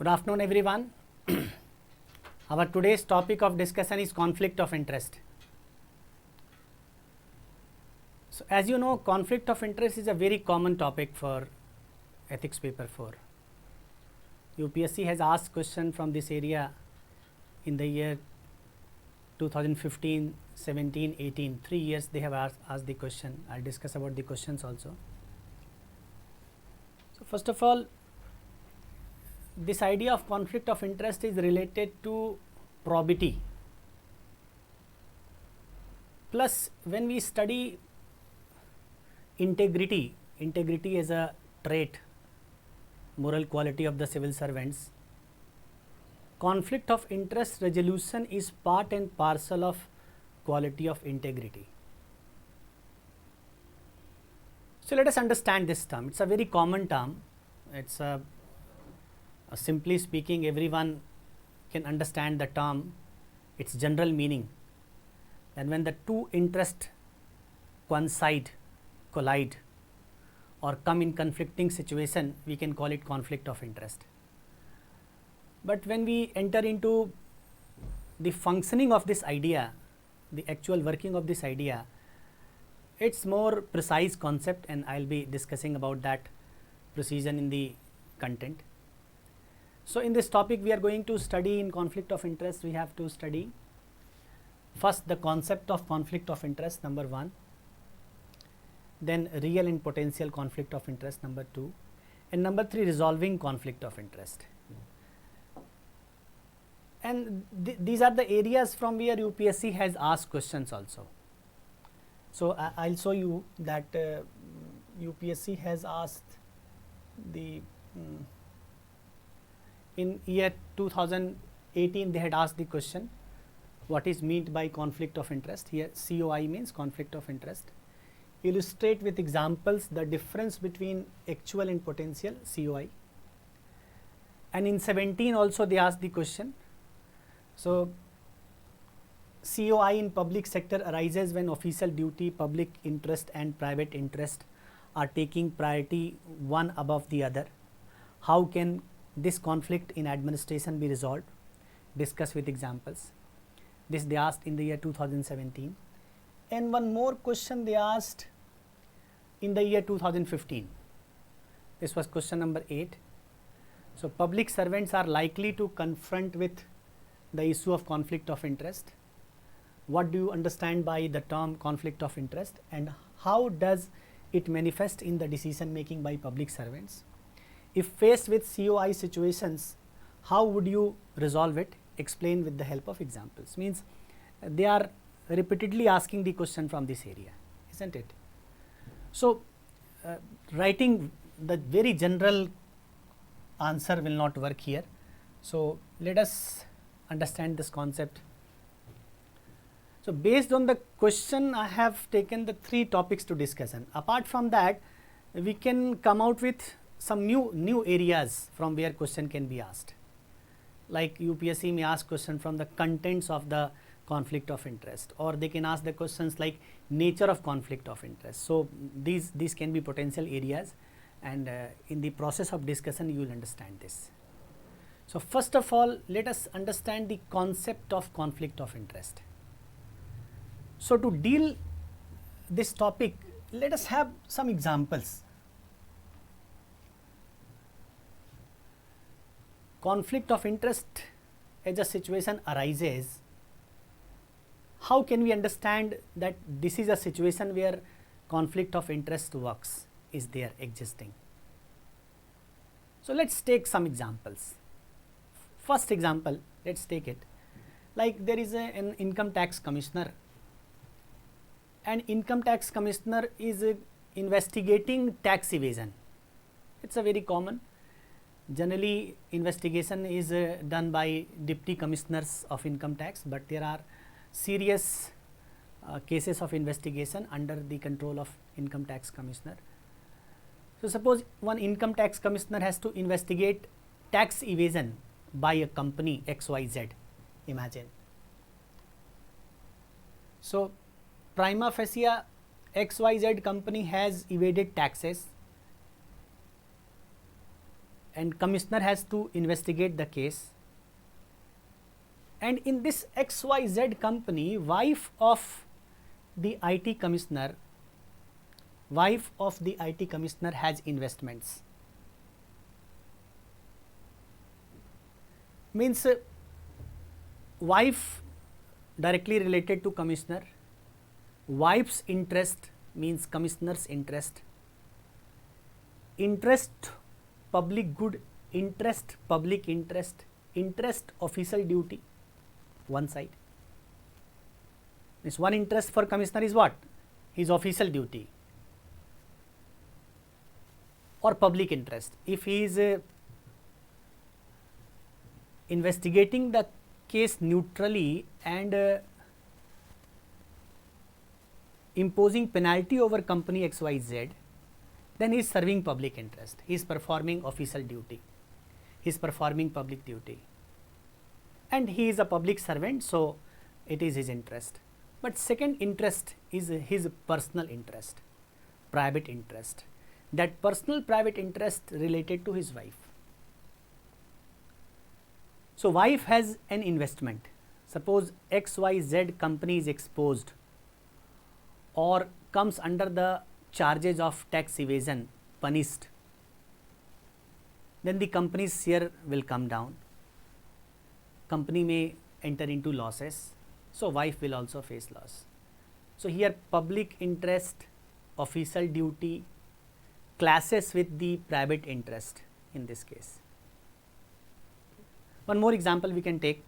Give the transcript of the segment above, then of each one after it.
Good afternoon, everyone. Our today's topic of discussion is conflict of interest. So, as you know, conflict of interest is a very common topic for ethics paper 4. UPSC has asked question from this area in the year 2015, 17, 18, 3 years they have asked the question. I will discuss about the questions also. So, first of all, this idea of conflict of interest is related to probity. Plus, when we study integrity is a trait, moral quality of the civil servants. Conflict of interest resolution is part and parcel of quality of integrity. So, let us understand this term. It is a very common term. It is simply speaking, everyone can understand the term, its general meaning. And when the two interests coincide, collide, or come in conflicting situation, we can call it conflict of interest. But when we enter into the functioning of this idea, the actual working of this idea, it's more precise concept, and I'll be discussing about that precision in the content. So, in this topic we are going to study in conflict of interest. We have to study first the concept of conflict of interest, number 1, then real and potential conflict of interest, number 2, and number 3, resolving conflict of interest. And these are the areas from where UPSC has asked questions also. So, I'll show you that UPSC has asked the in year 2018 they had asked the question, what is meant by conflict of interest. Here COI means conflict of interest. Illustrate with examples the difference between actual and potential, COI. And in 17 also they asked the question. So, COI in public sector arises when official duty, public interest and private interest are taking priority one above the other. How can this conflict in administration be resolved? Discuss with examples. This they asked in the year 2017. And one more question they asked in the year 2015. This was question number 8. So, public servants are likely to confront with the issue of conflict of interest. What do you understand by the term conflict of interest, and how does it manifest in the decision making by public servants? If faced with COI situations, how would you resolve it? Explain with the help of examples. Means they are repeatedly asking the question from this area, isn't it? So, writing the very general answer will not work here. So, let us understand this concept. So, based on the question, I have taken the 3 topics to discussion. Apart from that, we can come out with some new areas from where question can be asked. Like UPSC may ask question from the contents of the conflict of interest, or they can ask the questions like nature of conflict of interest. So, these can be potential areas, and in the process of discussion you will understand this. So, first of all, let us understand the concept of conflict of interest. So, to deal this topic, let us have some examples. Conflict of interest as a situation arises, how can we understand that this is a situation where conflict of interest works, is there existing? So, let us take some examples. First example, let us take it like there is an income tax commissioner, and income tax commissioner is investigating tax evasion. It is a very common. Generally, investigation is done by deputy commissioners of income tax, but there are serious cases of investigation under the control of income tax commissioner. So, suppose one income tax commissioner has to investigate tax evasion by a company XYZ, imagine. So, prima facie XYZ company has evaded taxes and commissioner has to investigate the case. And in this XYZ company, wife of the IT commissioner has investments. Means wife directly related to commissioner, wife's interest means commissioner's interest, interest public good, interest public interest, interest official duty, one side. This one interest for commissioner is what? His official duty or public interest. If he is investigating the case neutrally and imposing penalty over company XYZ, then he is serving public interest. He is performing official duty. He is performing public duty. And he is a public servant, so it is his interest. But second interest is his personal interest, private interest. That personal private interest related to his wife. So wife has an investment. Suppose XYZ company is exposed or comes under the charges of tax evasion, punished, then the company's share will come down. Company may enter into losses, so wife will also face loss. So here public interest, official duty clashes with the private interest in this case. One more example we can take.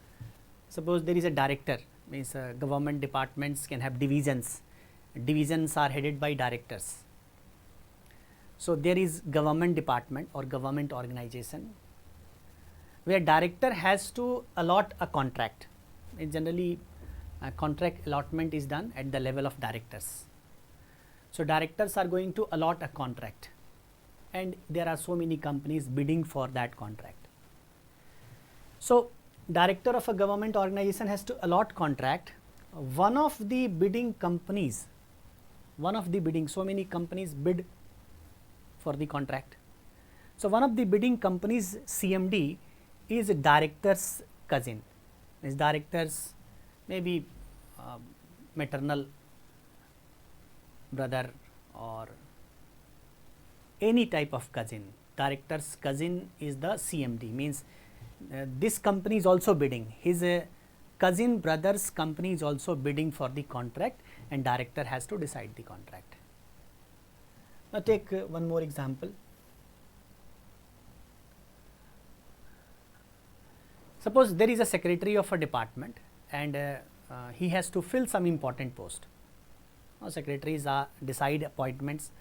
Suppose there is a director, means government departments can have divisions. Divisions are headed by directors. So there is government department or government organization where director has to allot a contract. And generally contract allotment is done at the level of directors. So directors are going to allot a contract and there are so many companies bidding for that contract. So director of a government organization has to allot contract. One of the bidding companies, so many companies bid for the contract. So one of the bidding companies CMD is director's cousin. Is director's maybe maternal brother or any type of cousin. Director's cousin is the CMD, means this company is also bidding. His cousin brother's company is also bidding for the contract and director has to decide the contract. Now take one more example. Suppose there is a secretary of a department and he has to fill some important post. Now secretaries decide appointments.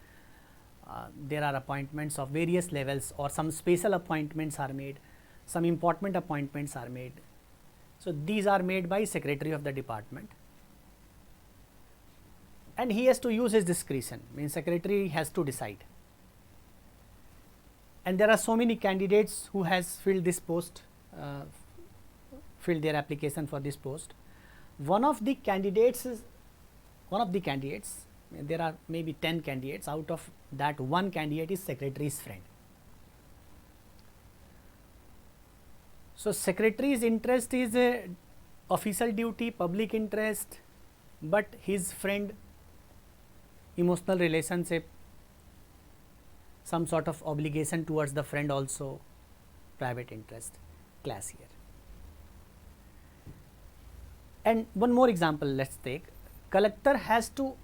There are appointments of various levels or some special appointments are made. Some important appointments are made. So these are made by secretary of the department and he has to use his discretion, means secretary has to decide. And there are so many candidates who has filled this post, filled their application for this post. One of the candidates, there are maybe 10 candidates, out of that one candidate is secretary's friend. So secretary's interest is official duty, public interest, but his friend, emotional relationship, some sort of obligation towards the friend also, private interest, class here. And one more example let's take. Collector has to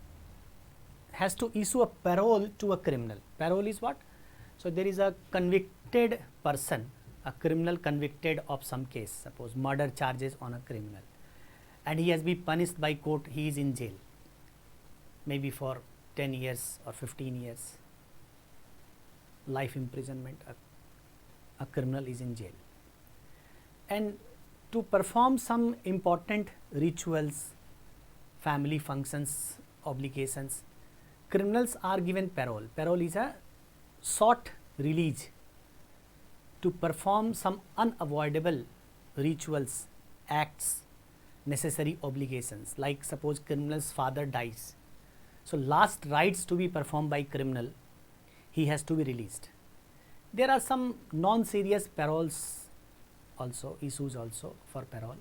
issue a parole to a criminal. Parole is what? So there is a convicted person, a criminal convicted of some case, suppose murder charges on a criminal, and he has been punished by court. He is in jail maybe for 10 years or 15 years, life imprisonment. A criminal is in jail, and to perform some important rituals, family functions, obligations, criminals are given parole. Parole is a short release to perform some unavoidable rituals, acts, necessary obligations. Like suppose criminal's father dies, so last rites to be performed by criminal, he has to be released. There are some non-serious paroles also, issues also for parole.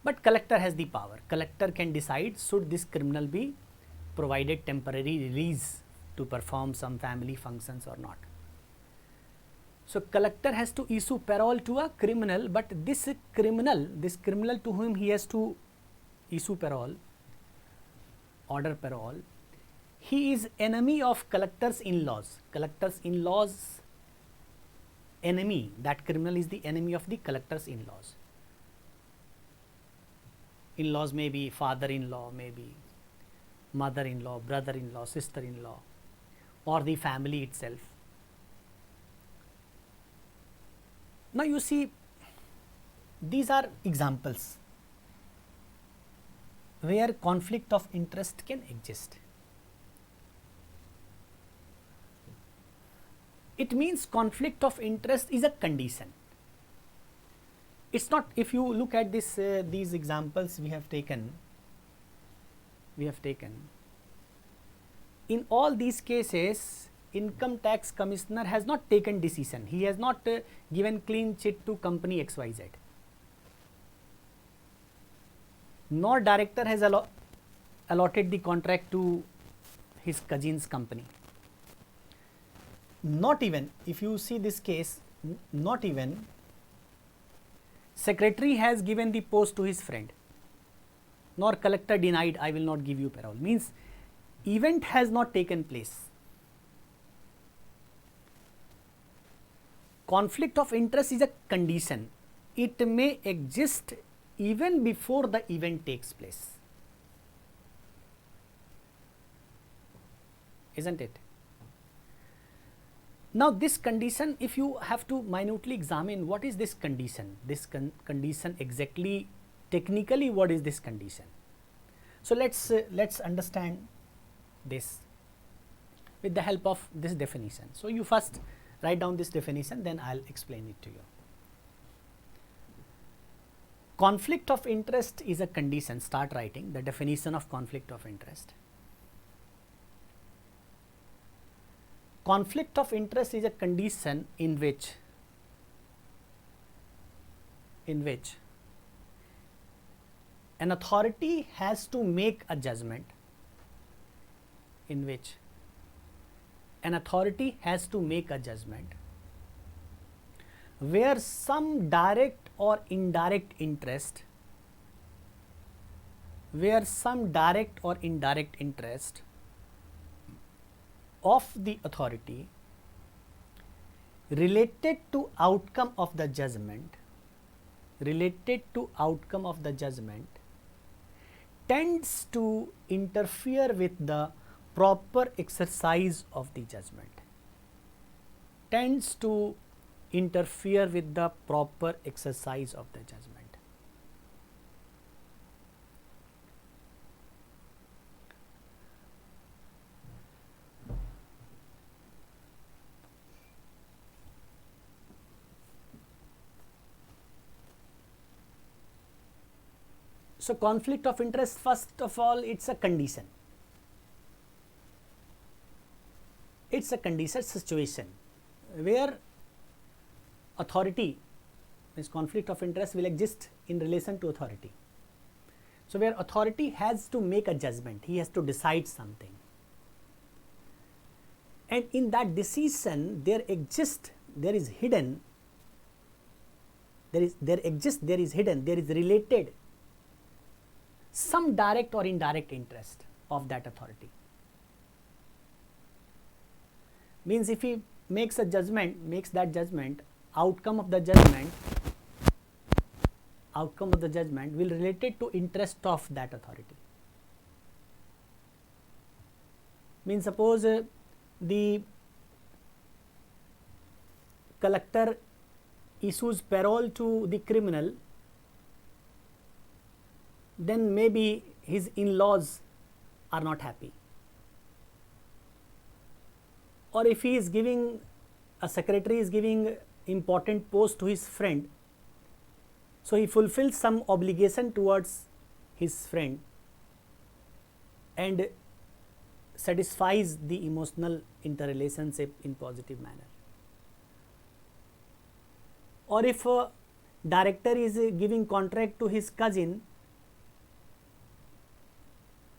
But collector has the power. Collector can decide should this criminal be provided temporary release to perform some family functions or not. So collector has to issue parole to a criminal, but this criminal to whom he has to issue parole, order parole, he is enemy of collector's in-laws. Collector's in-laws enemy, that criminal is the enemy of the collector's in-laws. In-laws may be father-in-law, may be mother-in-law, brother-in-law, sister-in-law, or the family itself. Now you see, these are examples where conflict of interest can exist. It means conflict of interest is a condition. It's not, if you look at this, these examples we have taken, in all these cases, income tax commissioner has not taken decision. He has not given clean chit to company XYZ. Nor director has allotted the contract to his cousin's company. Not even, if you see this case, not even secretary has given the post to his friend, nor collector denied, I will not give you parole. Means event has not taken place. Conflict of interest is a condition. It may exist even before the event takes place. Isn't it? Now this condition, if you have to minutely examine what is this condition, condition exactly, technically what is this condition. So let's understand this with the help of this definition. So you first write down this definition, then I'll explain it to you. Conflict of interest is a condition. Start writing the definition of conflict of interest. Conflict of interest is a condition in which an authority has to make a judgment, where some direct or indirect interest of the authority related to outcome of the judgment tends to interfere with the proper exercise of the judgment. So conflict of interest, first of all, it's a condition. It's a condition situation where authority, means conflict of interest will exist in relation to authority. So where authority has to make a judgment, he has to decide something, and in that decision there is related some direct or indirect interest of that authority. Means if he makes that judgment, outcome of the judgment will related to interest of that authority. Means suppose the collector issues parole to the criminal, then maybe his in-laws are not happy. Or if he is giving, a secretary is giving important post to his friend, so he fulfills some obligation towards his friend, and satisfies the emotional interrelationship in positive manner. Or if a director is giving contract to his cousin,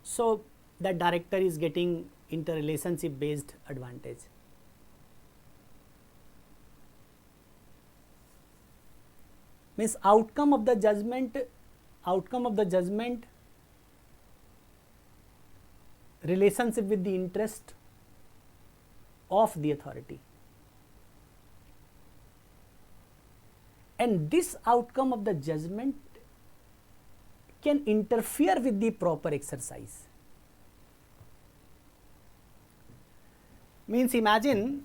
so that director is getting interrelationship based advantage. Means outcome of the judgment relationship with the interest of the authority, and this outcome of the judgment can interfere with the proper exercise. Means imagine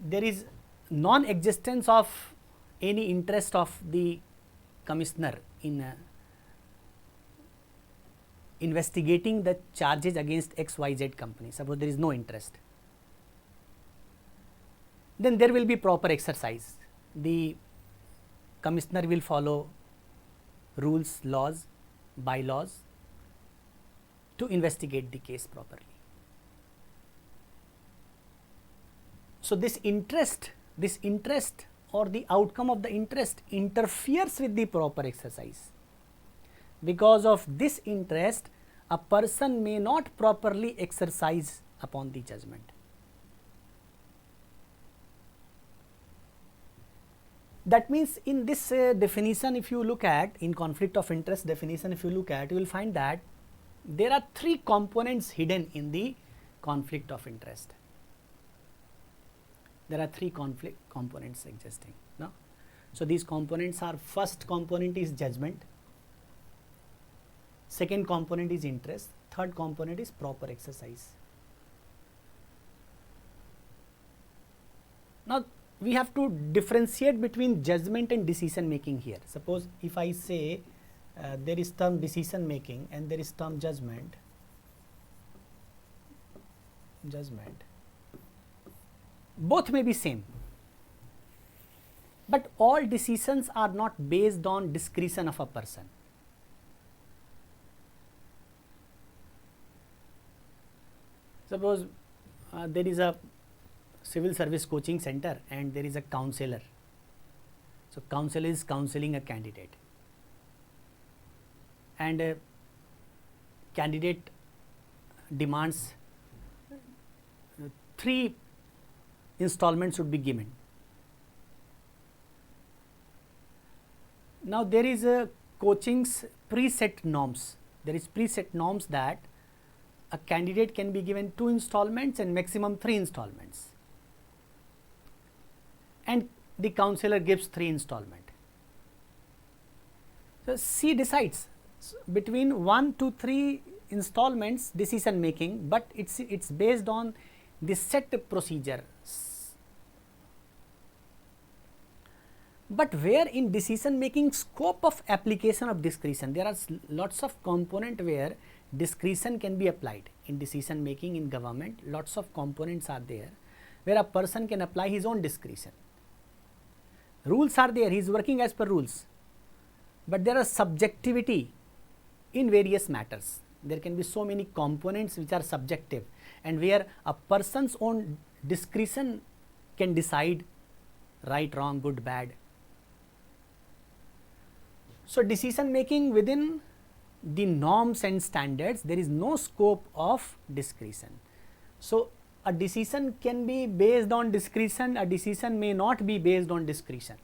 there is non-existence of any interest of the commissioner in investigating the charges against XYZ company. Suppose there is no interest, then there will be proper exercise. The commissioner will follow rules, laws, bylaws to investigate the case properly. So this interest or the outcome of the interest interferes with the proper exercise. Because of this interest, a person may not properly exercise upon the judgment. That means in this definition, if you look at, in conflict of interest definition, if you look at, you will find that there are three components hidden in the conflict of interest. There are three conflict components existing. No? So these components are: first component is judgment, second component is interest, third component is proper exercise. Now we have to differentiate between judgment and decision making here. Suppose if I say there is term decision making and there is term judgment. Both may be same, but all decisions are not based on discretion of a person. Suppose there is a civil service coaching center and there is a counselor. So counselor is counseling a candidate, and a candidate demands 3 installments should be given. Now there is a coaching's preset norms. There is preset norms that a candidate can be given 2 installments and maximum 3 installments, and the counselor gives 3 installment. So C decides between 1 to 3 installments decision making, but it's based on the set procedure. But where in decision making scope of application of discretion, there are lots of component where discretion can be applied. In decision making in government, lots of components are there where a person can apply his own discretion. Rules are there, he is working as per rules, but there are subjectivity in various matters. There can be so many components which are subjective, and where a person's own discretion can decide right, wrong, good, bad. So decision making within the norms and standards, there is no scope of discretion. So a decision can be based on discretion, a decision may not be based on discretion.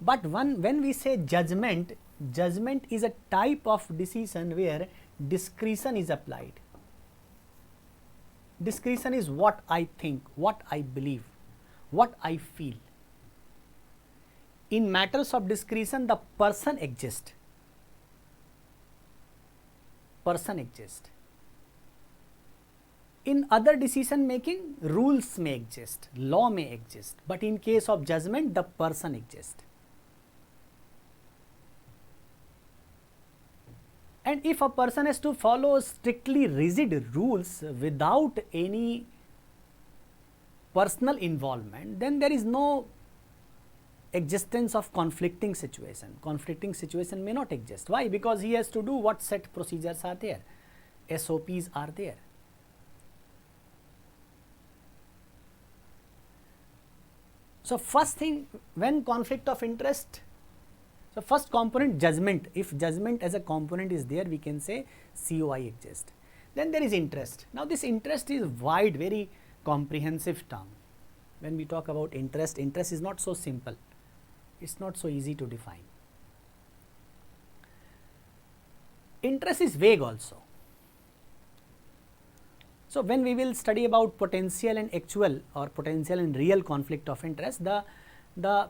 But when we say judgment is a type of decision where discretion is applied. Discretion is what I think, what I believe, what I feel. In matters of discretion, the person exists. In other decision making, rules may exist, law may exist, but in case of judgment, the person exists. And if a person has to follow strictly rigid rules without any personal involvement, then there is no existence of conflicting situation. Conflicting situation may not exist. Why? Because he has to do what set procedures are there. SOPs are there. So first thing, when conflict of interest, so first component, judgment. If judgment as a component is there, we can say COI exists. Then there is interest. Now this interest is wide, very comprehensive term. When we talk about interest, interest is not so simple. It's not so easy to define. Interest is vague also. So when we will study about potential and actual or potential and real conflict of interest, the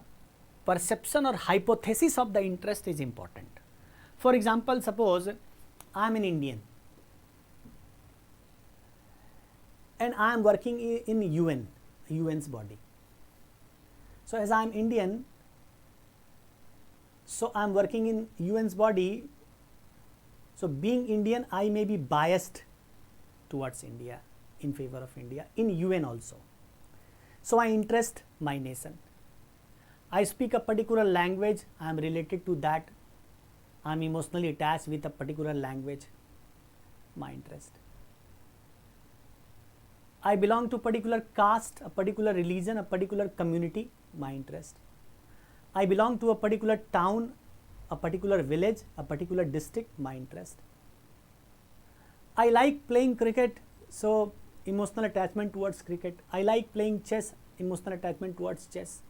perception or hypothesis of the interest is important. For example, suppose I am an Indian and I am working in UN's body. So as I am Indian, so I am working in UN's body. So being Indian, I may be biased towards India, in favor of India, in UN also. So I interest my nation. I speak a particular language, I am related to that, I am emotionally attached with a particular language, my interest. I belong to a particular caste, a particular religion, a particular community, my interest. I belong to a particular town, a particular village, a particular district, my interest. I like playing cricket, so emotional attachment towards cricket. I like playing chess, emotional attachment towards chess.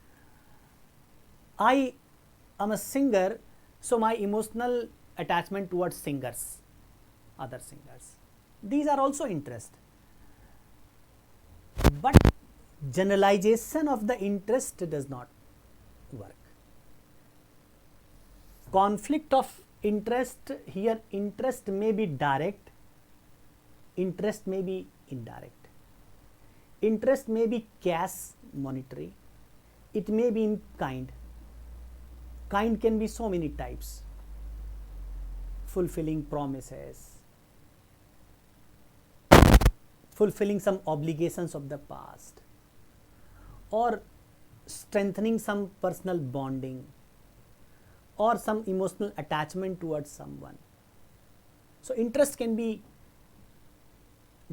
I am a singer, so my emotional attachment towards singers, other singers. These are also interest. But generalization of the interest does not work. Conflict of interest, here interest may be direct, interest may be indirect. Interest may be cash, monetary, it may be in kind. Kind can be so many types: fulfilling promises, fulfilling some obligations of the past, or strengthening some personal bonding, or some emotional attachment towards someone. So interest can be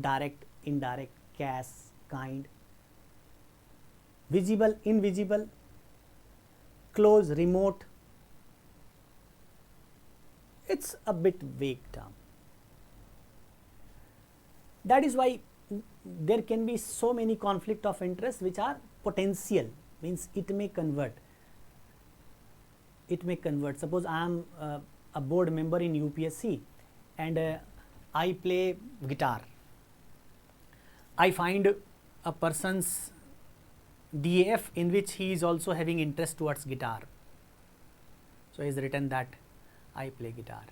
direct, indirect, cash, kind, visible, invisible, close, remote. It's a bit vague term. That is why there can be so many conflict of interest which are potential, means it may convert. It may convert. Suppose I am a board member in UPSC and I play guitar. I find a person's DAF in which he is also having interest towards guitar. So he has written that I play guitar.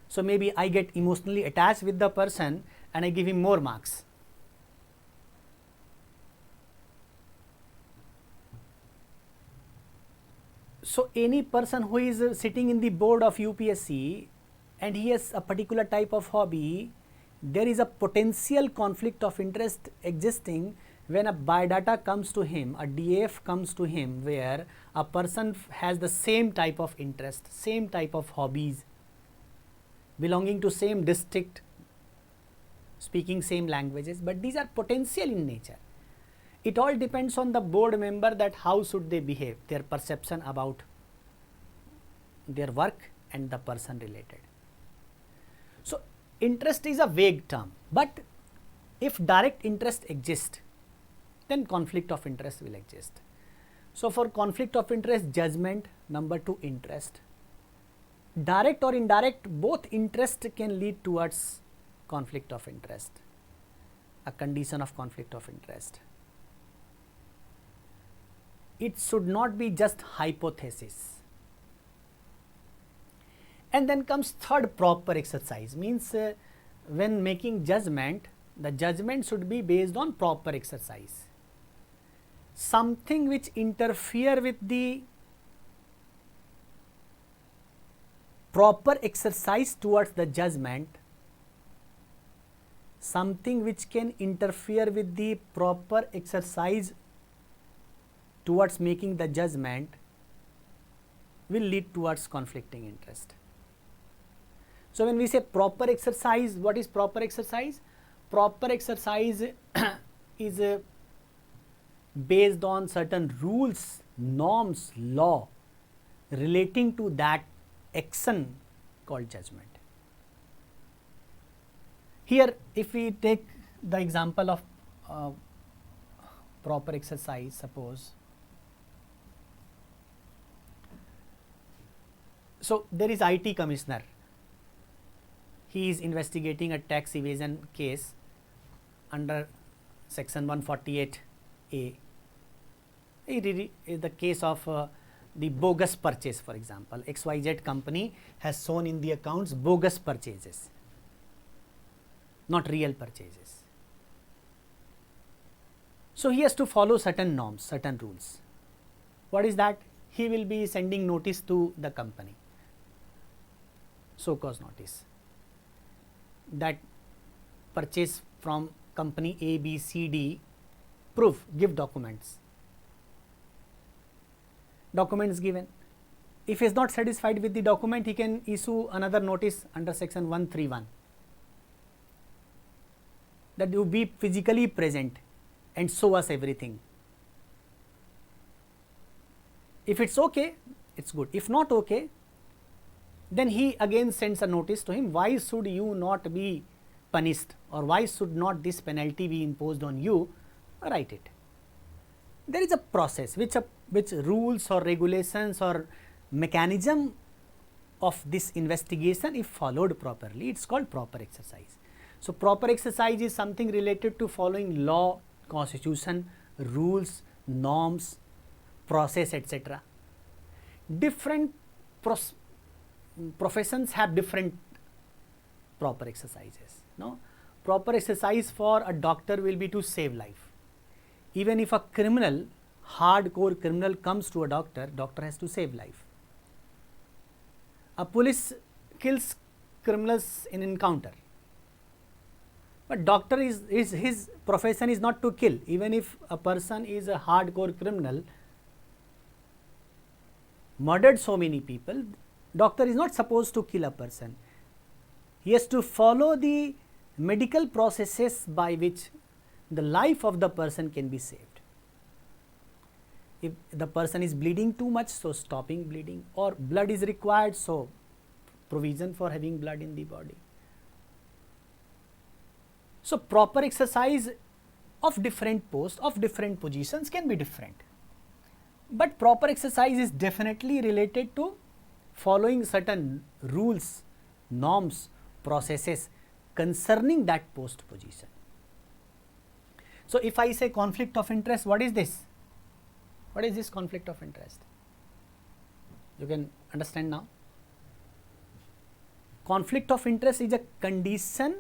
So maybe I get emotionally attached with the person and I give him more marks. So any person who is sitting in the board of UPSC and he has a particular type of hobby, there is a potential conflict of interest existing when a biodata comes to him, a DAF comes to him where a person has the same type of interest, same type of hobbies, belonging to same district, speaking same languages, but these are potential in nature. It all depends on the board member that how should they behave, their perception about their work and the person related. So interest is a vague term, but if direct interest exists, then conflict of interest will exist. So for conflict of interest, judgment, number 2, interest. Direct or indirect, both interest can lead towards conflict of interest, a condition of conflict of interest. It should not be just hypothesis. And then comes third, proper exercise, means when making judgment, the judgment should be based on proper exercise. Something which interfere with the proper exercise towards the judgment, something which can interfere with the proper exercise towards making the judgment will lead towards conflicting interest. So when we say proper exercise, what is proper exercise? Proper exercise is based on certain rules, norms, law relating to that action called judgment. Here, if we take the example of proper exercise, suppose, so there is IT commissioner, he is investigating a tax evasion case under section 148A. It is the case of the bogus purchase, for example. XYZ company has shown in the accounts bogus purchases, not real purchases. So he has to follow certain norms, certain rules. What is that? He will be sending notice to the company, so cause notice, that purchase from company A, B, C, D, proof, give documents. Documents given. If he is not satisfied with the document, he can issue another notice under section 131, that you be physically present and show us everything. If it's okay, it's good. If not okay, then he again sends a notice to him, why should you not be punished, or why should not this penalty be imposed on you? Write it. There is a process which rules or regulations or mechanism of this investigation, if followed properly, it's called proper exercise. So proper exercise is something related to following law, constitution, rules, norms, process, etc. Different professions have different proper exercises. No, proper exercise for a doctor will be to save life. Even if a criminal, hardcore criminal comes to a doctor, doctor has to save life. A police kills criminals in encounter, but doctor is his profession is not to kill. Even if a person is a hardcore criminal, murdered so many people, doctor is not supposed to kill a person. He has to follow the medical processes by which the life of the person can be saved. If the person is bleeding too much, so stopping bleeding, or blood is required, so provision for having blood in the body. So proper exercise of different posts, of different positions can be different, but proper exercise is definitely related to following certain rules, norms, processes concerning that post position. So if I say conflict of interest, what is this? What is this conflict of interest? You can understand now. Conflict of interest is a condition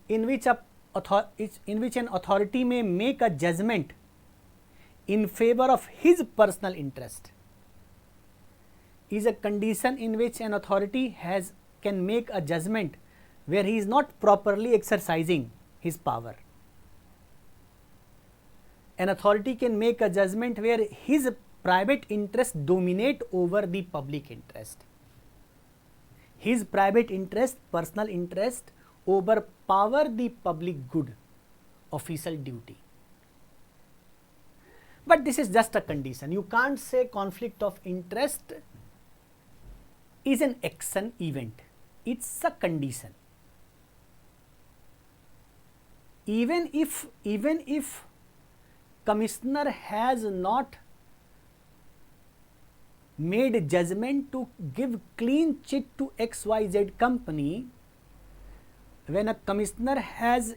in which an authority may make a judgment in favor of his personal interest. Is a condition in which an authority can make a judgment where he is not properly exercising his power. An authority can make a judgment where his private interest dominate over the public interest. His private interest, personal interest overpower the public good, official duty. But this is just a condition. You can't say conflict of interest is an action event. It's a condition. Even if commissioner has not made judgment to give clean check to XYZ company, when a commissioner has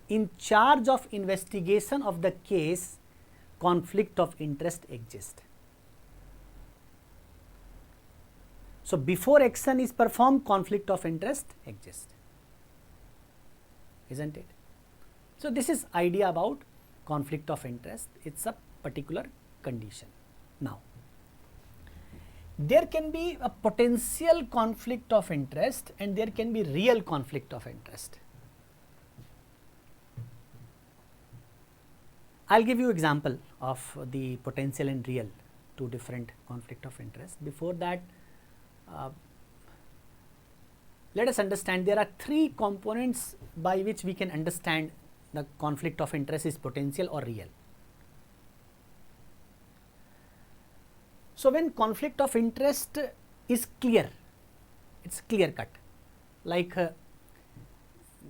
in charge of investigation of the case, conflict of interest exists. So before action is performed, conflict of interest exists, isn't it? So this is idea about conflict of interest. It's a particular condition. Now, there can be a potential conflict of interest and there can be real conflict of interest. I'll give you example of the potential and real, two different conflict of interest. Before that, let us understand there are three components by which we can understand the conflict of interest is potential or real. So, when conflict of interest is clear, it is clear cut, like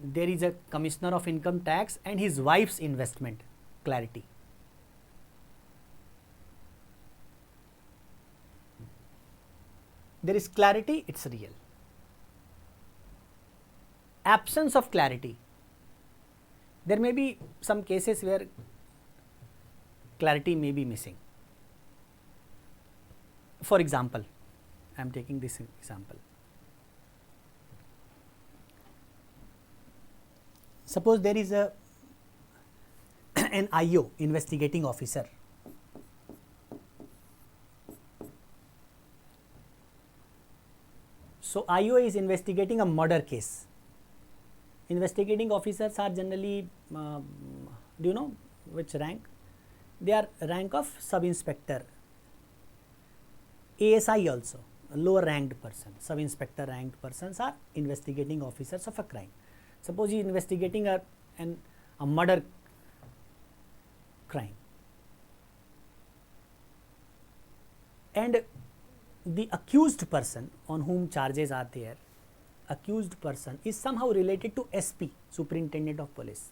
there is a commissioner of income tax and his wife's investment, clarity. There is clarity, it is real. Absence of clarity, there may be some cases where clarity may be missing. For example, I am taking this example. Suppose there is an IO, investigating officer. So, IO is investigating a murder case. Investigating officers are generally, do you know which rank? They are rank of sub-inspector. ASI also, a lower ranked person, sub-inspector ranked persons are investigating officers of a crime. Suppose he is investigating a murder crime, and the accused person on whom charges are there, accused person is somehow related to SP, Superintendent of Police.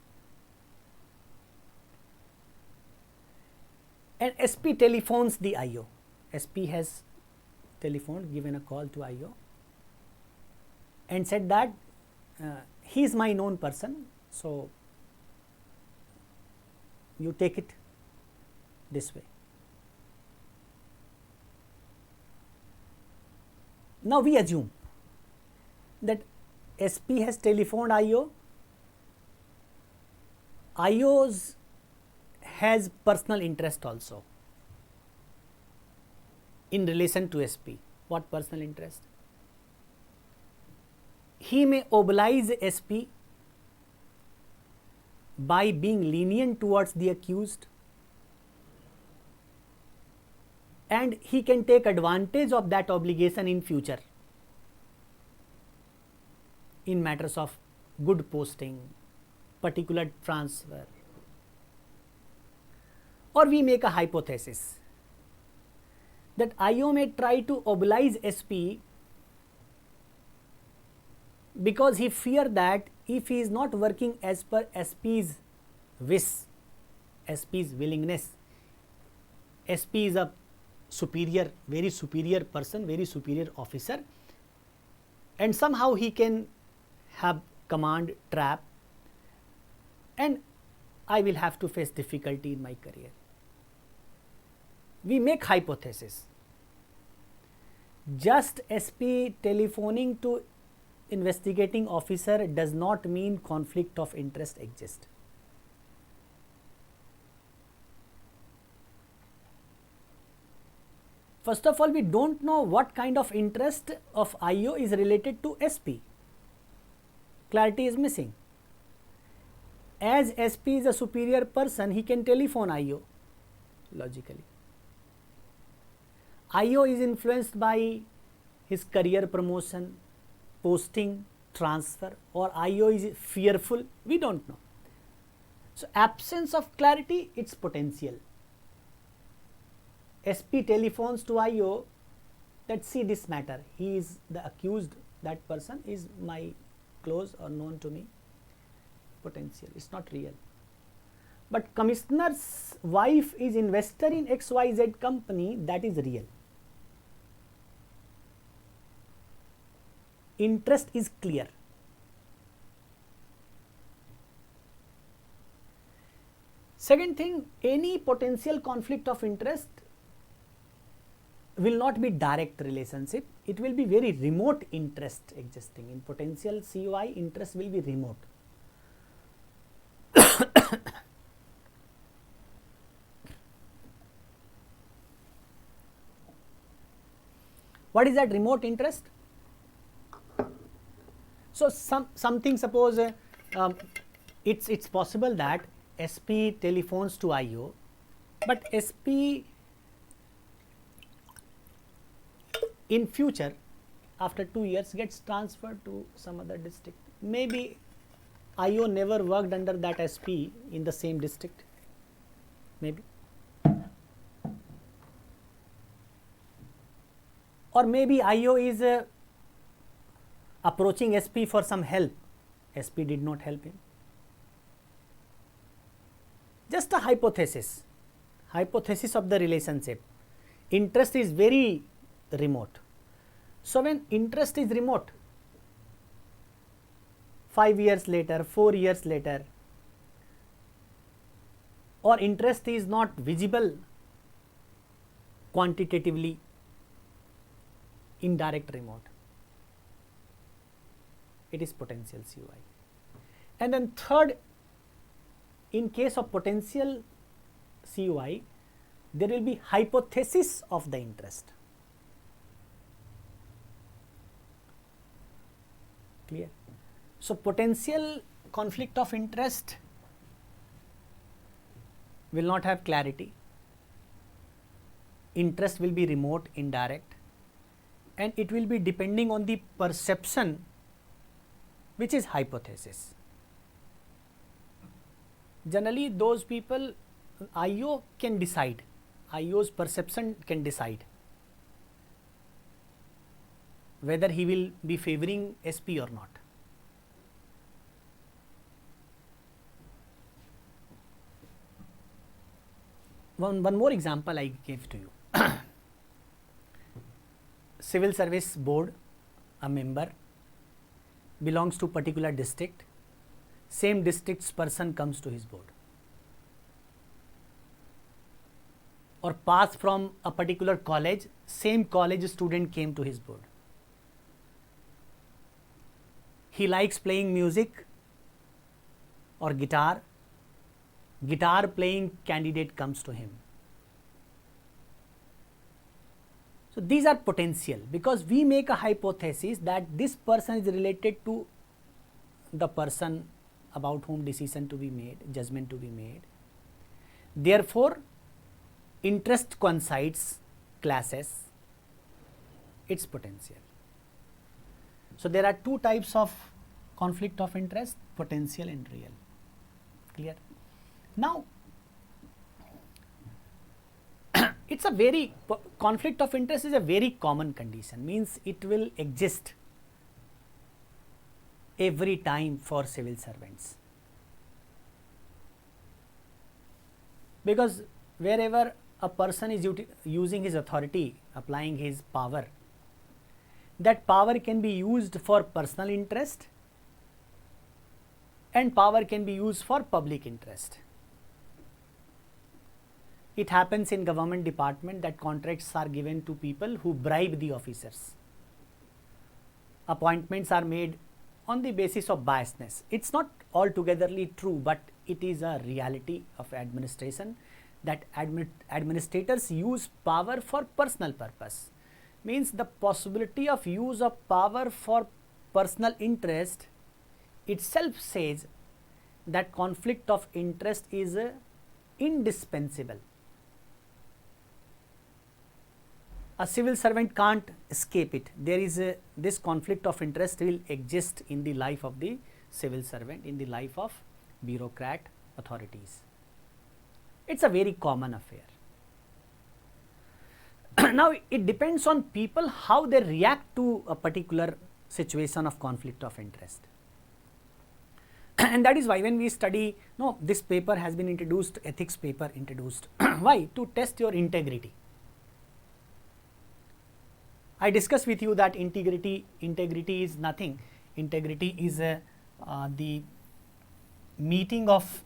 And SP telephones the IO. SP has telephoned, given a call to IO and said that he is my known person, so you take it this way. Now, we assume that SP has telephoned IO, IO's has personal interest also in relation to SP. What personal interest? He may oblige SP by being lenient towards the accused, and he can take advantage of that obligation in future in matters of good posting, particular transfer. Or we make a hypothesis that IO may try to oblige SP because he fear that if he is not working as per SP's wish, SP's willingness, SP is a superior, very superior person, very superior officer, and somehow he can have command trap, and I will have to face difficulty in my career. We make hypothesis. Just SP telephoning to investigating officer does not mean conflict of interest exists. First of all, we don't know what kind of interest of IO is related to SP. Clarity is missing. As SP is a superior person, he can telephone IO logically. IO is influenced by his career promotion, posting, transfer, or IO is fearful, we don't know. So, absence of clarity, it's potential. SP telephones to IO that see this matter, he is the accused, that person is my close or known to me, potential, it's not real. But commissioner's wife is investor in XYZ company, that is real. Interest is clear. Second thing, any potential conflict of interest will not be direct relationship, it will be very remote interest existing. In potential COI, interest will be remote. What is that remote interest? So, something, suppose it's possible that SP telephones to IO, but SP in future after 2 years gets transferred to some other district. Maybe IO never worked under that SP in the same district, maybe. Or maybe IO is approaching SP for some help, SP did not help him. Just a hypothesis of the relationship. Interest is very remote. So when interest is remote, 5 years later, 4 years later, or interest is not visible quantitatively, indirect remote, it is potential CUI. And then third, in case of potential CUI, there will be hypothesis of the interest. Clear? So potential conflict of interest will not have clarity, interest will be remote, indirect, and it will be depending on the perception, which is hypothesis. Generally those people, IO can decide, IO's perception can decide whether he will be favoring SP or not. One more example I gave to you. Civil Service Board, a member belongs to particular district, same district's person comes to his board, or pass from a particular college, same college student came to his board. He likes playing music or guitar playing candidate comes to him. So these are potential, because we make a hypothesis that this person is related to the person about whom decision to be made, judgment to be made. Therefore, interest coincides, classes, its potential. So there are two types of conflict of interest, potential and real. Clear? Now, it's a very, conflict of interest is a very common condition, means it will exist every time for civil servants, because wherever a person is using his authority, applying his power, that power can be used for personal interest and power can be used for public interest. It happens in government department that contracts are given to people who bribe the officers. Appointments are made on the basis of biasness. It's not altogetherly true, but it is a reality of administration that administrators use power for personal purpose. Means the possibility of use of power for personal interest itself says that conflict of interest is indispensable. A civil servant can't escape it. There is this conflict of interest will exist in the life of the civil servant, in the life of bureaucrat authorities. It's a very common affair. Now, it depends on people how they react to a particular situation of conflict of interest. And that is why when we study, no, this paper has been introduced, ethics paper introduced. Why? To test your integrity. I discussed with you that integrity is nothing. Integrity is the meeting of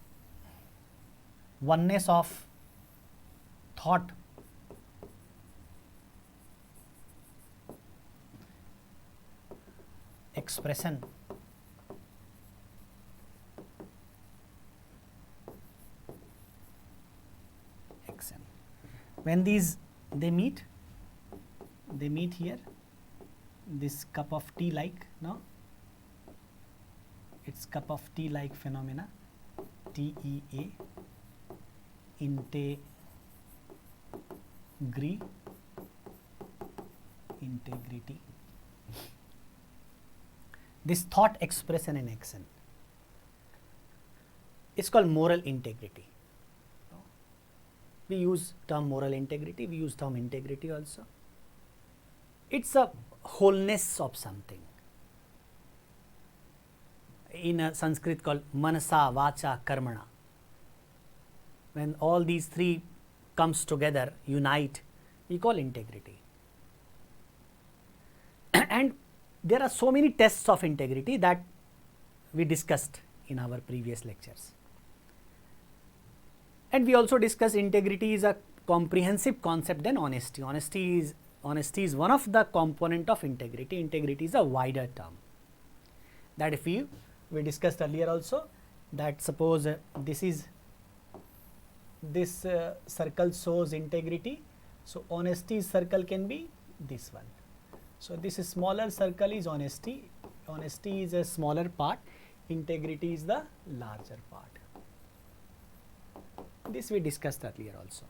oneness of thought, expression, action. When they meet here, this cup of tea like, no, it's cup of tea like phenomena, TEA, integrity. this thought, expression and action. It's called moral integrity. We use term moral integrity, we use term integrity also. It's a wholeness of something. In a Sanskrit called manasa, vacha, karmana. When all these three comes together, unite, we call integrity. And there are so many tests of integrity that we discussed in our previous lectures. And we also discussed integrity is a comprehensive concept than honesty. Honesty is one of the component of integrity. Integrity is a wider term. That if we discussed earlier also, that suppose this circle shows integrity. So honesty circle can be this one. So this smaller circle is honesty. Honesty is a smaller part. Integrity is the larger part. This we discussed earlier also.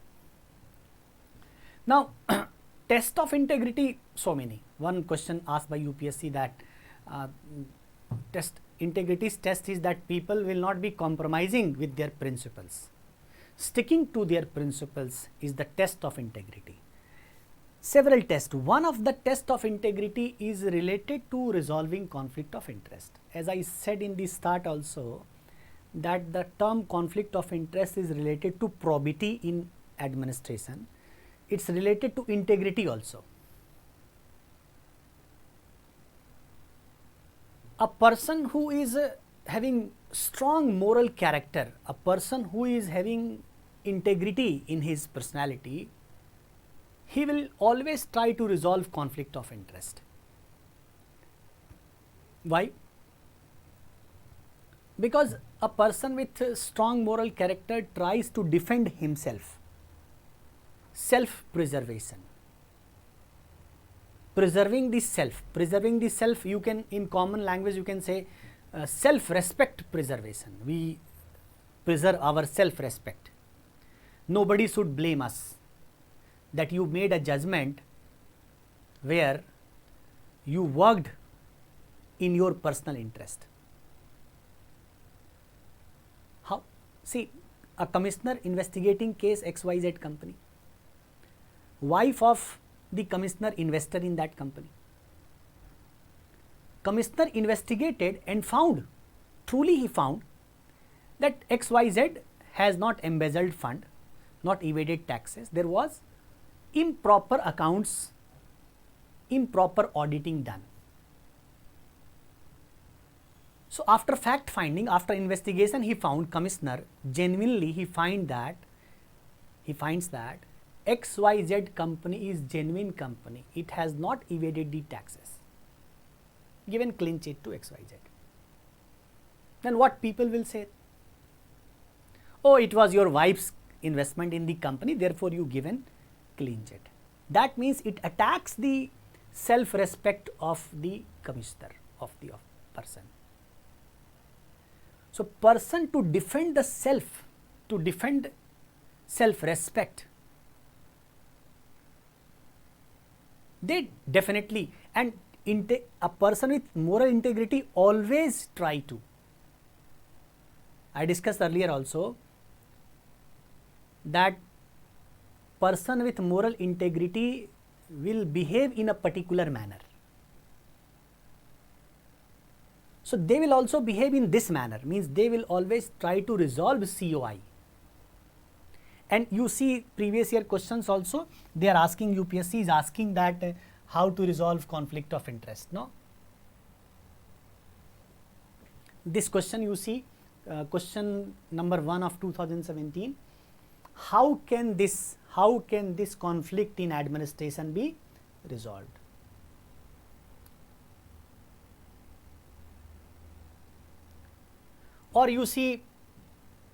Now, test of integrity, so many. One question asked by UPSC that integrity's test is that people will not be compromising with their principles. Sticking to their principles is the test of integrity. Several tests. One of the test of integrity is related to resolving conflict of interest. As I said in the start also, that the term conflict of interest is related to probity in administration. It's related to integrity also. A person who is having strong moral character, a person who is having integrity in his personality, he will always try to resolve conflict of interest. Why? Because a person with strong moral character tries to defend himself. Self-preservation. Preserving the self, you can, in common language you can say self-respect preservation. We preserve our self-respect. Nobody should blame us that you made a judgment where you worked in your personal interest. How? See, a commissioner investigating case XYZ company, wife of the commissioner investor in that company. Commissioner investigated and found, truly he found that XYZ has not embezzled fund, not evaded taxes. There was improper accounts, improper auditing done. So after fact finding, after investigation, he found, commissioner genuinely he finds that XYZ company is genuine company. It has not evaded the taxes. Given clean sheet to XYZ. Then what people will say? Oh, it was your wife's investment in the company, therefore you given clean sheet. That means it attacks the self-respect of the commissioner, of the person. So person to defend the self, to defend self-respect, they definitely, and a person with moral integrity always try to. I discussed earlier also that person with moral integrity will behave in a particular manner. So they will also behave in this manner, means they will always try to resolve COI. And you see previous year questions also, they are asking, UPSC is asking that how to resolve conflict of interest, no? This question you see, question number 1 of 2017, how can this conflict in administration be resolved? Or you see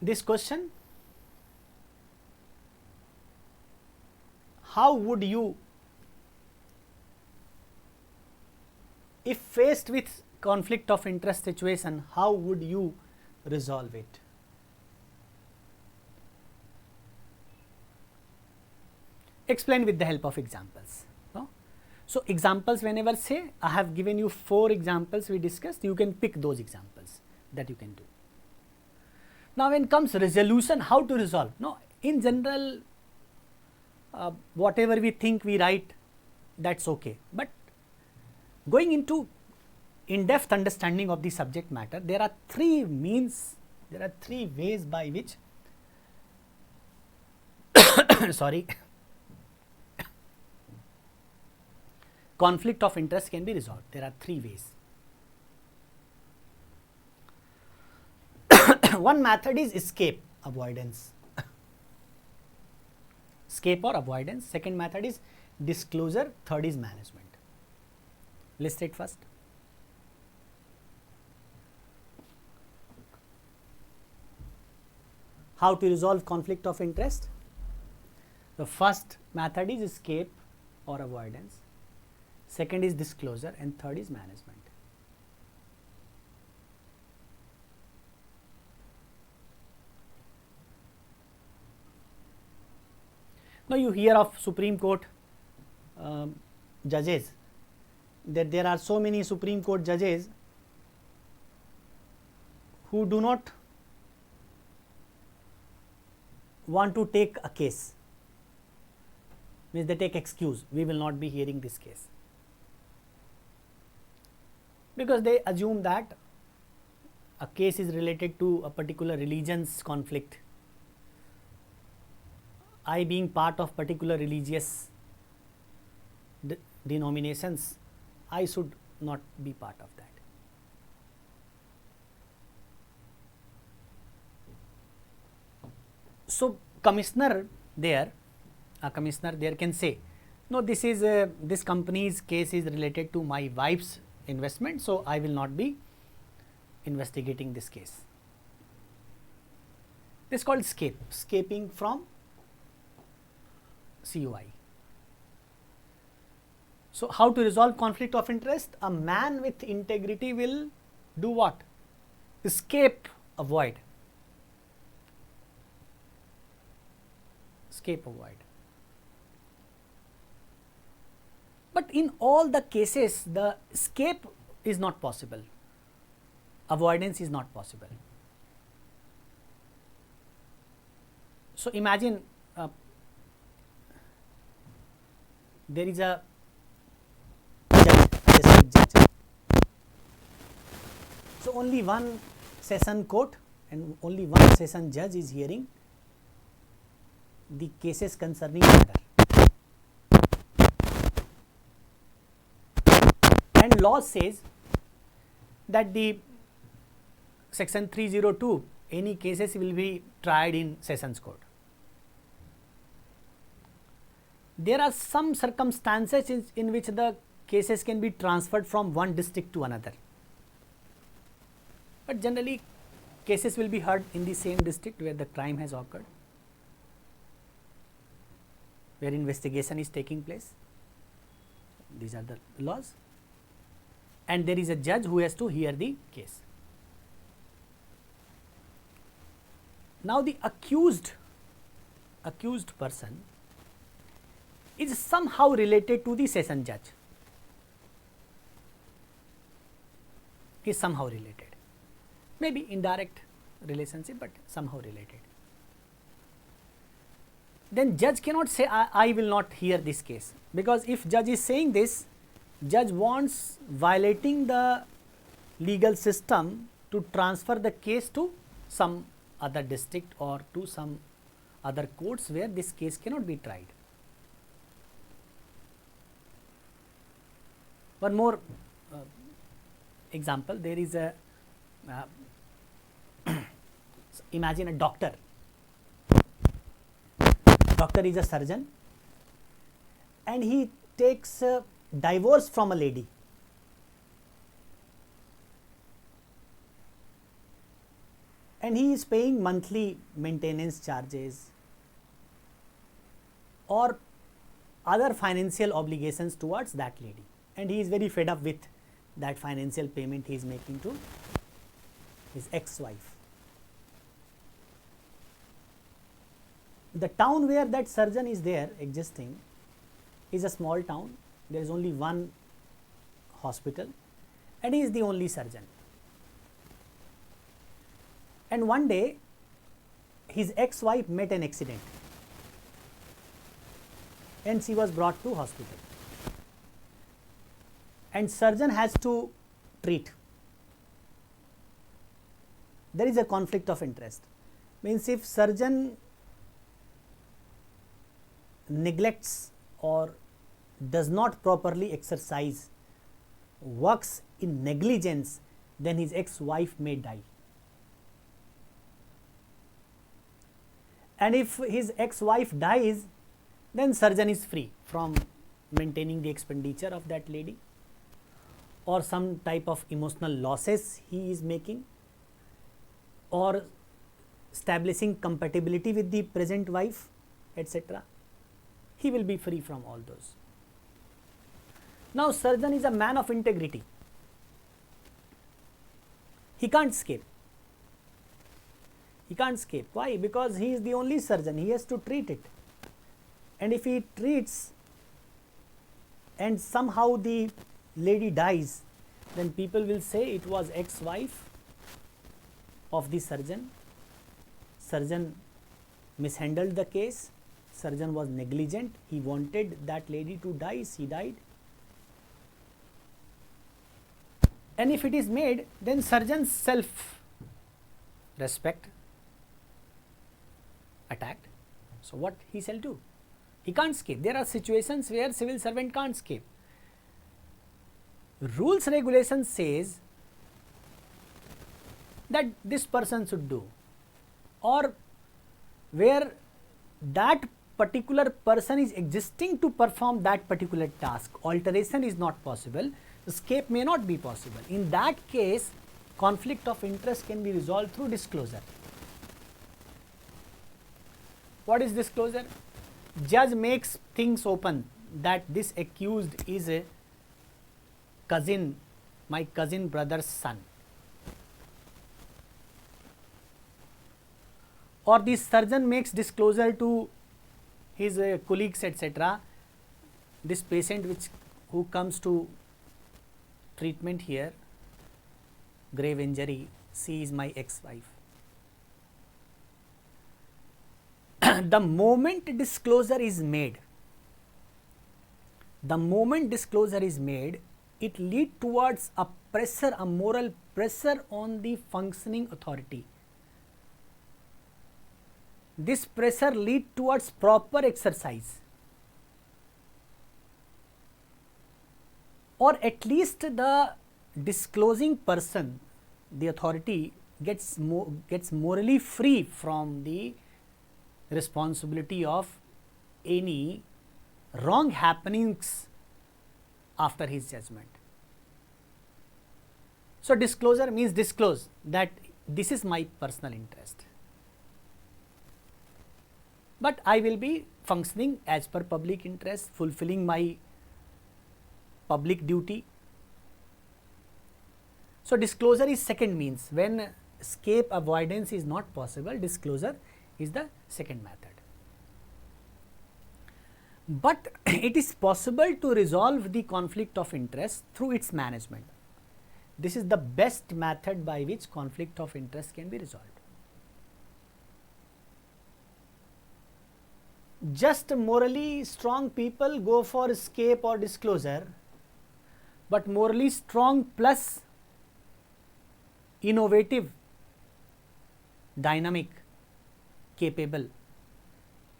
this question, how would you, if faced with conflict of interest situation, how would you resolve it? Explain with the help of examples. No? So, examples whenever say I have given you 4 examples we discussed, you can pick those examples that you can do. Now, when comes resolution, how to resolve? No, in general whatever we think we write, that is okay, but going into in-depth understanding of the subject matter, there are 3 means, there are 3 ways by which sorry, conflict of interest can be resolved. There are 3 ways. One method is escape, avoidance, escape or avoidance. Second method is disclosure. Third is management. List it first. How to resolve conflict of interest? The first method is escape or avoidance, second is disclosure, and third is management. Now, you hear of Supreme Court judges, that there are so many Supreme Court judges who do not want to take a case, means they take excuse, we will not be hearing this case, because they assume that a case is related to a particular religion's conflict. I being part of particular religious denominations, I should not be part of that. So, commissioner there can say, no, this is this company's case is related to my wife's investment, so I will not be investigating this case. This is called escaping from COI. So, how to resolve conflict of interest? A man with integrity will do what? Escape, avoid. Escape, avoid. But in all the cases, the escape is not possible, avoidance is not possible. So, imagine there is a judge. So, only one session court and only one session judge is hearing the cases concerning murder. And law says that the section 302, any cases will be tried in sessions court. There are some circumstances in which the cases can be transferred from one district to another, but generally cases will be heard in the same district where the crime has occurred, where investigation is taking place. These are the laws, and there is a judge who has to hear the case. Now, the accused person is somehow related to the session judge, is somehow related, maybe indirect relationship, but somehow related. Then judge cannot say I will not hear this case, because if judge is saying this, judge wants violating the legal system to transfer the case to some other district or to some other courts where this case cannot be tried. One more example, there is a imagine a doctor is a surgeon and he takes a divorce from a lady, and he is paying monthly maintenance charges or other financial obligations towards that lady, and he is very fed up with that financial payment he is making to his ex-wife. The town where that surgeon is there existing is a small town there is only one hospital and he is the only surgeon. And one day his ex-wife met an accident and she was brought to hospital, and surgeon has to treat. There is a conflict of interest. Means if surgeon neglects or does not properly exercise, works in negligence, then his ex-wife may die. And if his ex-wife dies, then surgeon is free from maintaining the expenditure of that lady, or some type of emotional losses he is making, or establishing compatibility with the present wife, etc. He will be free from all those. Now surgeon is a man of integrity. He can't escape. He can't escape. Why? Because he is the only surgeon. He has to treat it. And if he treats and somehow the lady dies, then people will say it was ex-wife of the surgeon. Surgeon mishandled the case. Surgeon was negligent. He wanted that lady to die. She died. And if it is made, then surgeon's self-respect attacked. So what he shall do? He can't escape. There are situations where civil servant can't escape. Rules regulations says that this person should do, or where that particular person is existing to perform that particular task, alteration is not possible, escape may not be possible. In that case, conflict of interest can be resolved through disclosure. What is disclosure? Judge makes things open that this accused is a cousin, my cousin brother's son, or the surgeon makes disclosure to his colleagues, etc. This patient who comes to treatment here, grave injury, she is my ex-wife. The moment disclosure is made, it leads towards a pressure, a moral pressure on the functioning authority. This pressure leads towards proper exercise, or at least the disclosing person, the authority, gets morally free from the responsibility of any wrong happenings after his judgment. So disclosure means disclose that this is my personal interest, but I will be functioning as per public interest, fulfilling my public duty. So disclosure is second means. When escape avoidance is not possible, disclosure is the second method. But it is possible to resolve the conflict of interest through its management. This is the best method by which conflict of interest can be resolved. Just morally strong people go for escape or disclosure, but morally strong plus innovative, dynamic, capable,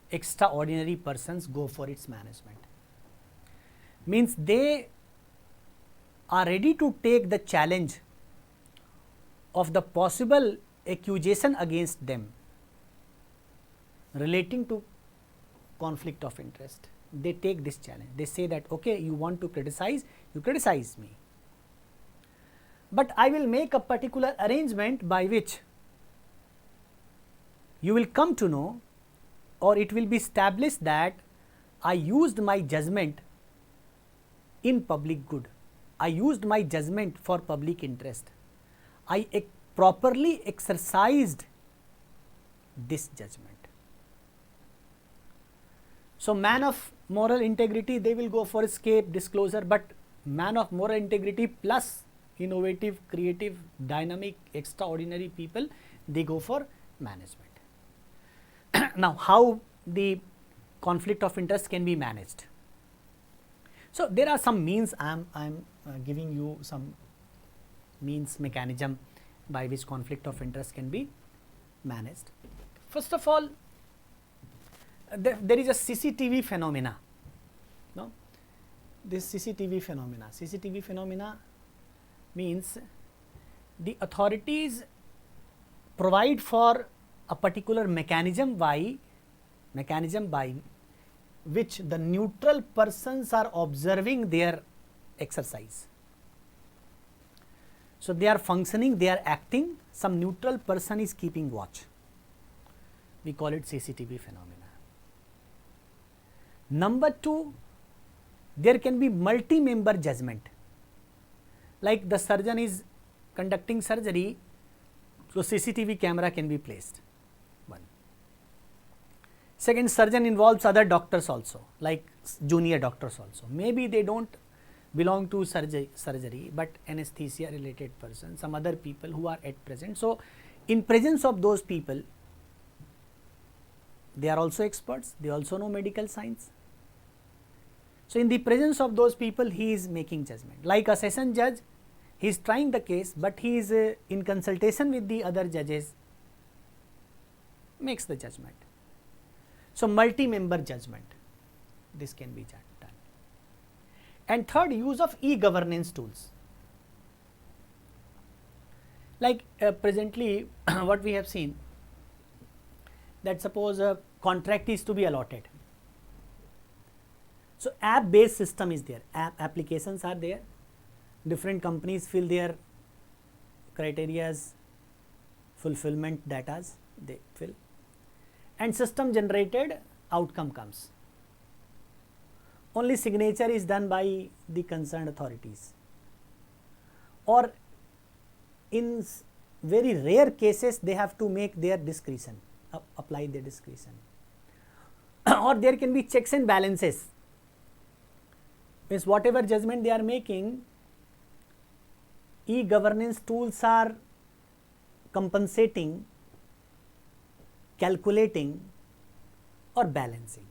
extraordinary persons go for its management. Means they are ready to take the challenge of the possible accusation against them relating to conflict of interest. They take this challenge. They say that, okay, you want to criticize, you criticize me, but I will make a particular arrangement by which you will come to know, or it will be established that I used my judgment in public good. I used my judgment for public interest. I properly exercised this judgment. So man of moral integrity, they will go for escape, disclosure, but man of moral integrity plus innovative, creative, dynamic, extraordinary people, they go for management. Now, how the conflict of interest can be managed? So there are some means. I'm giving you some means, mechanism by which conflict of interest can be managed. First of all, there is a CCTV phenomena. No, this CCTV phenomena means the authorities provide for a particular mechanism by which the neutral persons are observing their exercise. So they are functioning, they are acting, some neutral person is keeping watch. We call it CCTV phenomena. Number two, there can be multi-member judgment. Like the surgeon is conducting surgery, so CCTV camera can be placed. One. Second, surgeon involves other doctors also, like junior doctors also. Maybe they don't belong to surgery, but anesthesia related person, some other people who are at present. So in presence of those people, they are also experts, they also know medical science. So in the presence of those people, he is making judgment. Like a session judge, he is trying the case, but he is in consultation with the other judges, makes the judgment. So multi-member judgment, this can be done. And third, use of e-governance tools. Like presently what we have seen, that suppose a contract is to be allotted. So app based system is there, applications are there, different companies fill their criterias, fulfillment datas they fill, and system generated outcome comes. Only signature is done by the concerned authorities, or in very rare cases they have to make their discretion, apply their discretion, or there can be checks and balances. Means whatever judgment they are making, e-governance tools are compensating, calculating or balancing.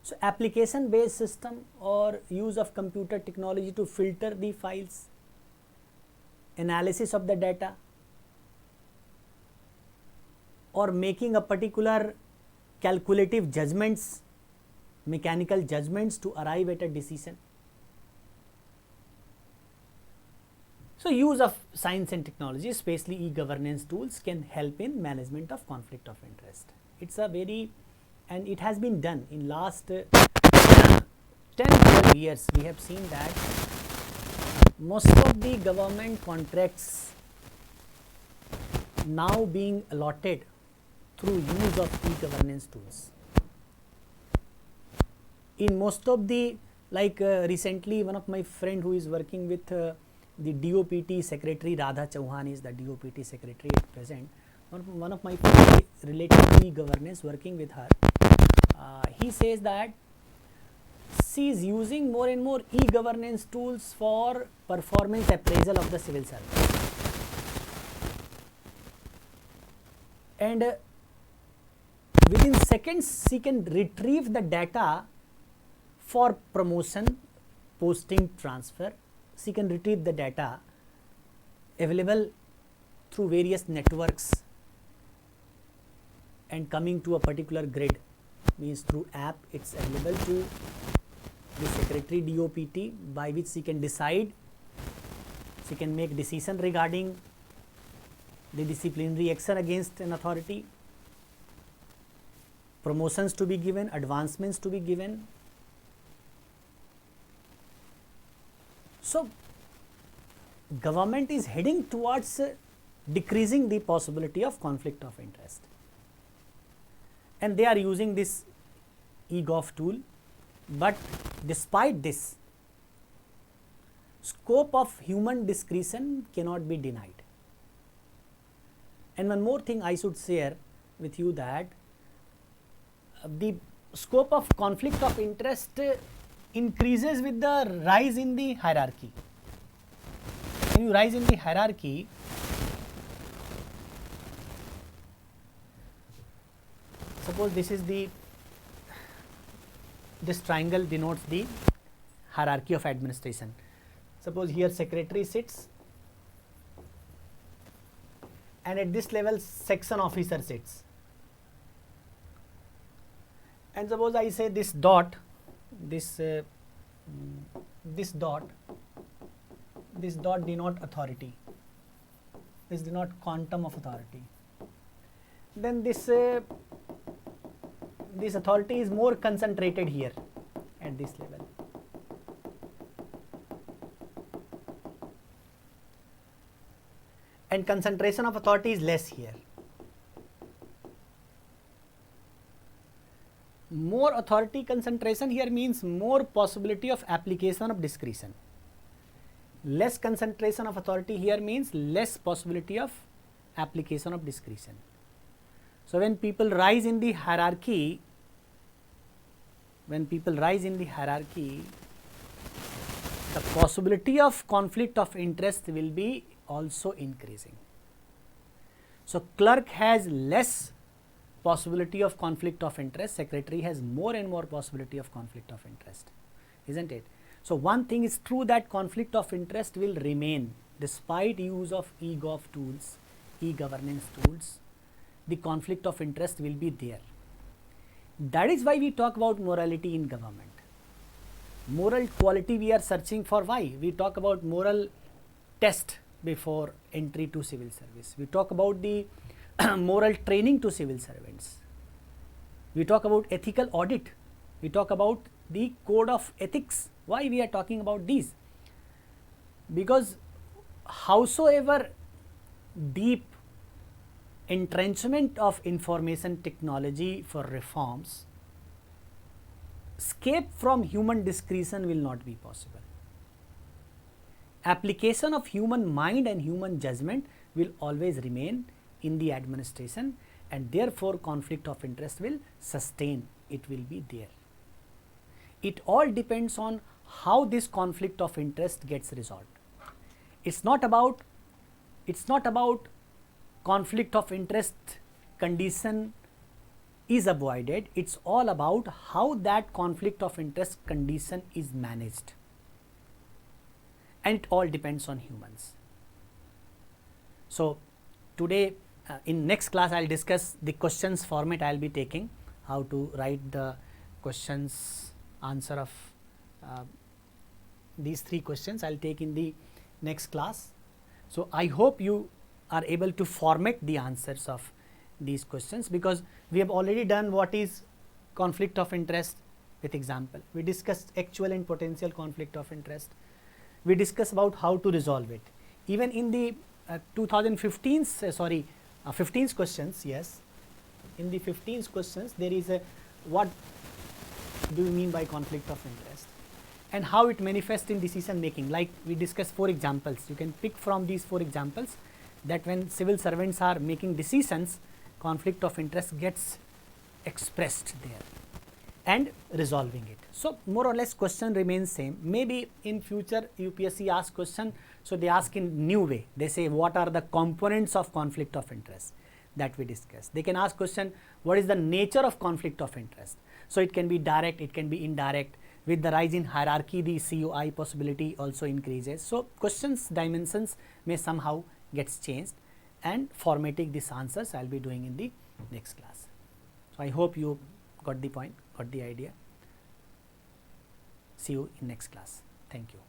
So application based system or use of computer technology to filter the files, analysis of the data, or making a particular calculative judgments, mechanical judgments to arrive at a decision. So use of science and technology, especially e-governance tools, can help in management of conflict of interest. It's a very, and it has been done in last 10 12 years. We have seen that most of the government contracts now being allotted through use of e-governance tools. In most of the, like recently one of my friend who is working with the DOPT secretary, Radha Chauhan is the DOPT secretary at present. One of my friends related to e-governance, working with her, he says that she is using more and more e-governance tools for performance appraisal of the civil service. And within seconds she can retrieve the data for promotion, posting, transfer. She can retrieve the data available through various networks and coming to a particular grid, means through app it's available to the secretary DOPT, by which she can decide, she can make decision regarding the disciplinary action against an authority, promotions to be given, advancements to be given. So government is heading towards decreasing the possibility of conflict of interest, and they are using this eGov tool. But despite this, scope of human discretion cannot be denied. And one more thing I should share with you, that the scope of conflict of interest increases with the rise in the hierarchy. When you rise in the hierarchy, suppose this triangle denotes the hierarchy of administration. Suppose here secretary sits, and at this level section officer sits, and suppose I say this dot denote authority, this denote quantum of authority, then this authority is more concentrated here at this level. And concentration of authority is less here. More authority concentration here means more possibility of application of discretion. Less concentration of authority here means less possibility of application of discretion. So when people rise in the hierarchy, the possibility of conflict of interest will be also increasing. So clerk has less possibility of conflict of interest, secretary has more and more possibility of conflict of interest, isn't it? So one thing is true, that conflict of interest will remain despite use of e-gov tools, e-governance tools. The conflict of interest will be there. That is why we talk about morality in government. Moral quality we are searching for. Why? We talk about moral test before entry to civil service. We talk about the moral training to civil servants. We talk about ethical audit. We talk about the code of ethics. Why we are talking about these? Because howsoever deep entrenchment of information technology for reforms, escape from human discretion will not be possible. Application of human mind and human judgment will always remain in the administration, and therefore conflict of interest will sustain, it will be there. It all depends on how this conflict of interest gets resolved. It's not about conflict of interest condition is avoided, it's all about how that conflict of interest condition is managed, and it all depends on humans. So today in next class I will discuss the questions format I will be taking, how to write the questions, answer of these 3 questions I will take in the next class. So I hope you are able to format the answers of these questions, because we have already done what is conflict of interest with example. We discussed actual and potential conflict of interest. We discussed about how to resolve it. Even in the 15th questions, yes, in the 15th questions there is a what do you mean by conflict of interest and how it manifests in decision making. Like we discussed 4 examples. You can pick from these 4 examples that when civil servants are making decisions, conflict of interest gets expressed there and resolving it. So more or less question remains same. Maybe in future UPSC asks question, so they ask in new way. They say what are the components of conflict of interest that we discussed. They can ask question, what is the nature of conflict of interest? So it can be direct, it can be indirect. With the rise in hierarchy, the COI possibility also increases. So questions dimensions may somehow gets changed, and formatting these answers I will be doing in the next class. So I hope you got the point, got the idea. See you in next class. Thank you.